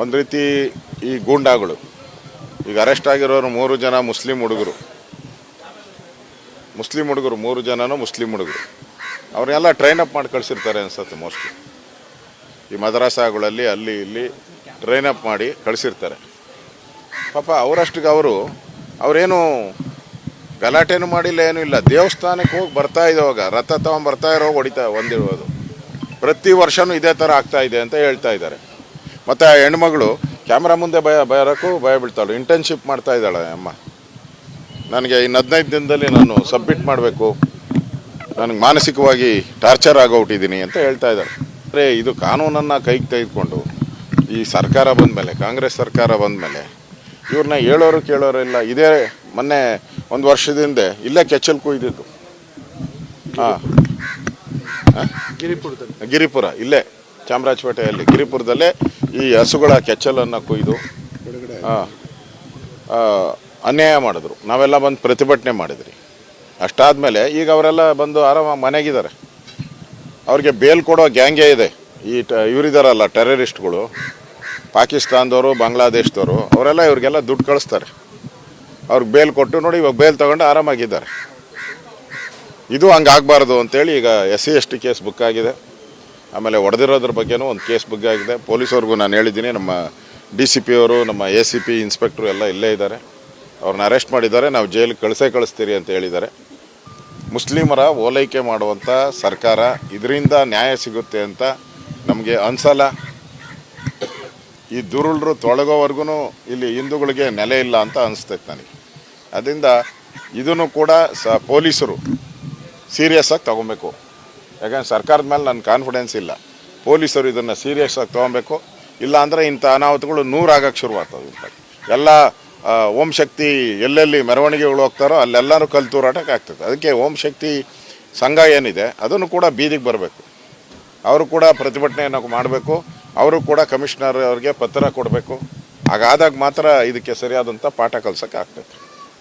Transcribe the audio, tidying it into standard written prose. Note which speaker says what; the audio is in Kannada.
Speaker 1: ಒಂದು ರೀತಿ ಈ ಗೂಂಡಾಗಳು ಈಗ ಅರೆಸ್ಟ್ ಆಗಿರೋರು 3 ಜನ ಮುಸ್ಲಿಂ ಹುಡುಗರು 3 ಜನನೂ ಮುಸ್ಲಿಂ ಹುಡುಗರು. ಅವ್ರನ್ನೆಲ್ಲ ಟ್ರೈನ್ ಅಪ್ ಮಾಡಿ ಕಳಿಸಿರ್ತಾರೆ ಅನ್ಸುತ್ತೆ ಮೋಸ್ಟ್ಲಿ. ಈ ಮದ್ರಸಾಗಳಲ್ಲಿ ಅಲ್ಲಿ ಇಲ್ಲಿ ಟ್ರೈನ್ ಅಪ್ ಮಾಡಿ ಕಳಿಸಿರ್ತಾರೆ. ಪಾಪ ಅವರಷ್ಟಿಗೆ ಅವರೇನು ಗಲಾಟೆನೂ ಮಾಡಿಲ್ಲ, ಏನೂ ಇಲ್ಲ. ದೇವಸ್ಥಾನಕ್ಕೆ ಹೋಗಿ ಬರ್ತಾ ಇದ್ದವಾಗ ರಥ ತೊಗೊಂಬರ್ತಾ ಇರೋ ಹೊಡಿರೋದು ಪ್ರತಿ ವರ್ಷವೂ ಇದೇ ಥರ ಆಗ್ತಾ ಇದೆ ಅಂತ ಹೇಳ್ತಾ ಇದ್ದಾರೆ. ಮತ್ತು ಆ ಹೆಣ್ಮಗಳು ಕ್ಯಾಮ್ರಾ ಮುಂದೆ ಭಯ ಬೀಳ್ತಾಳು. ಇಂಟರ್ನ್ಶಿಪ್ ಮಾಡ್ತಾ ಇದ್ದಾಳೆ ಅಮ್ಮ. ನನಗೆ ಇನ್ನು 15 ದಿನದಲ್ಲಿ ನಾನು ಸಬ್ಮಿಟ್ ಮಾಡಬೇಕು, ನನಗೆ ಮಾನಸಿಕವಾಗಿ ಟಾರ್ಚರ್ ಆಗೋಗ್ಬಿಟ್ಟಿದ್ದೀನಿ ಅಂತ ಹೇಳ್ತಾ ಇದ್ದಾರೆ. ಅಂದರೆ ಇದು ಕಾನೂನನ್ನು ಕೈಗೆ ತೆಗೆದುಕೊಂಡು ಈ ಸರ್ಕಾರ ಬಂದಮೇಲೆ, ಕಾಂಗ್ರೆಸ್ ಸರ್ಕಾರ ಬಂದಮೇಲೆ ಇವ್ರನ್ನ ಹೇಳೋರು ಕೇಳೋರು ಇಲ್ಲ. ಇದೇ ಮೊನ್ನೆ 1 ವರ್ಷದಿಂದ ಇಲ್ಲೇ ಕೆಚ್ಚಲ್ ಕುಯ್ದಿದ್ದು. ಗಿರಿಪುರ ಇಲ್ಲೇ ಚಾಮರಾಜಪೇಟೆಯಲ್ಲಿ ಗಿರಿಪುರದಲ್ಲೇ ಈ ಹಸುಗಳ ಕೆಚ್ಚಲನ್ನು ಕೊಯ್ದು ಅನ್ಯಾಯ ಮಾಡಿದ್ರು. ನಾವೆಲ್ಲ ಬಂದು ಪ್ರತಿಭಟನೆ ಮಾಡಿದ್ರಿ. ಅಷ್ಟಾದಮೇಲೆ ಈಗ ಅವರೆಲ್ಲ ಬಂದು ಆರಾಮಾಗಿ ಮನೆಗಿದ್ದಾರೆ. ಅವ್ರಿಗೆ ಬೇಲ್ ಕೊಡೋ ಗ್ಯಾಂಗೇ ಇದೆ. ಇವರಿದಾರಲ್ಲ ಟೆರರಿಸ್ಟ್ಗಳು, ಪಾಕಿಸ್ತಾನದವರು, ಬಾಂಗ್ಲಾದೇಶದವರು, ಅವರೆಲ್ಲ ಇವ್ರಿಗೆಲ್ಲ ದುಡ್ಡು ಕಳಿಸ್ತಾರೆ. ಅವ್ರಿಗೆ ಬೇಲ್ ಕೊಟ್ಟು ನೋಡಿ ಇವಾಗ ಬೇಲ್ ತೊಗೊಂಡು ಆರಾಮಾಗಿದ್ದಾರೆ. ಇದು ಹಂಗಾಗಬಾರ್ದು ಅಂತೇಳಿ ಈಗ SC/ST ಕೇಸ್ ಬುಕ್ ಆಗಿದೆ. ಆಮೇಲೆ ಹೊಡೆದಿರೋದ್ರ ಬಗ್ಗೆನೂ ಒಂದು ಕೇಸ್ ಬುಕ್ ಆಗಿದೆ. ಪೊಲೀಸವ್ರಿಗೂ ನಾನು ಹೇಳಿದ್ದೀನಿ. ನಮ್ಮ DCP ಅವರು, ನಮ್ಮ ACP ಇನ್ಸ್ಪೆಕ್ಟ್ರು ಎಲ್ಲ ಇಲ್ಲೇ ಇದ್ದಾರೆ. ಅವ್ರನ್ನ ಅರೆಸ್ಟ್ ಮಾಡಿದ್ದಾರೆ. ನಾವು ಜೈಲಿಗೆ ಕಳಿಸ್ತೀರಿ ಅಂತ ಹೇಳಿದ್ದಾರೆ. ಮುಸ್ಲಿಮರ ಓಲೈಕೆ ಮಾಡುವಂಥ ಸರ್ಕಾರ, ಇದರಿಂದ ನ್ಯಾಯ ಸಿಗುತ್ತೆ ಅಂತ ನಮಗೆ ಅನಿಸಲ್ಲ. ಈ ದುರುಳರು ತೊಳಗೋವರೆಗೂ ಇಲ್ಲಿ ಹಿಂದೂಗಳಿಗೆ ನೆಲೆ ಇಲ್ಲ ಅಂತ ಅನಿಸ್ತೈತೆ ನನಗೆ. ಅದರಿಂದ ಇದನ್ನು ಕೂಡ ಪೊಲೀಸರು ಸೀರಿಯಸ್ ಆಗಿ ತೊಗೊಬೇಕು. ಯಾಕಂದ್ರೆ ಸರ್ಕಾರದ ಮೇಲೆ ನನ್ನ ಕಾನ್ಫಿಡೆನ್ಸ್ ಇಲ್ಲ. ಪೊಲೀಸರು ಇದನ್ನು ಸೀರಿಯಸ್ ಆಗಿ ತೊಗೊಬೇಕು. ಇಲ್ಲ ಅಂದರೆ ಇಂಥ ಅನಾಹುತಗಳು 100 ಆಗಕ್ಕೆ ಶುರುವಾಗ್ತವೆ. ಎಲ್ಲ ಓಂ ಶಕ್ತಿ ಎಲ್ಲೆಲ್ಲಿ ಮೆರವಣಿಗೆಗಳು ಹೋಗ್ತಾರೋ ಅಲ್ಲೆಲ್ಲರೂ ಕಲ್ತೂರಾಟಕ್ಕೆ ಆಗ್ತದೆ. ಅದಕ್ಕೆ ಓಂ ಶಕ್ತಿ ಸಂಘ ಏನಿದೆ ಅದನ್ನು ಕೂಡ ಬೀದಿಗೆ ಬರಬೇಕು. ಅವರು ಕೂಡ ಪ್ರತಿಭಟನೆಯನ್ನು ಮಾಡಬೇಕು. ಅವರು ಕೂಡ ಕಮಿಷನರ್ ಅವ್ರಿಗೆ ಪತ್ರ ಕೊಡಬೇಕು. ಹಾಗಾದಾಗ ಮಾತ್ರ ಇದಕ್ಕೆ ಸರಿಯಾದಂಥ ಪಾಠ ಕಲಿಸೋಕ್ಕೆ ಆಗ್ತದೆ.